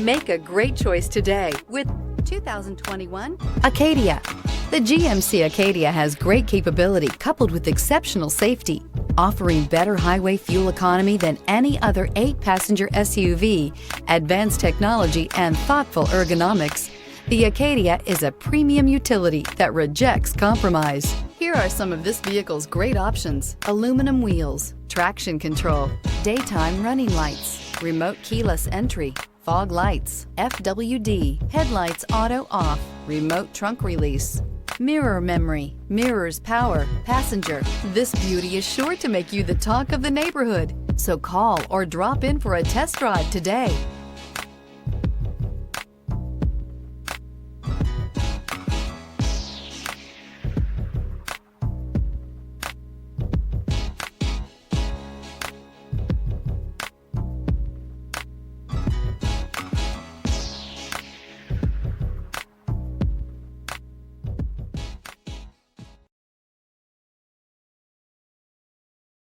Make a great choice today with 2021 Acadia. The GMC Acadia has great capability coupled with exceptional safety, offering better highway fuel economy than any other 8-passenger SUV, advanced technology, and thoughtful ergonomics. The Acadia is a premium utility that rejects compromise. Here are some of this vehicle's great options: aluminum wheels, traction control, daytime running lights, remote keyless entry, fog lights, FWD, headlights auto off, remote trunk release, mirror memory, mirrors power, passenger. This beauty is sure to make you the talk of the neighborhood. So call or drop in for a test drive today.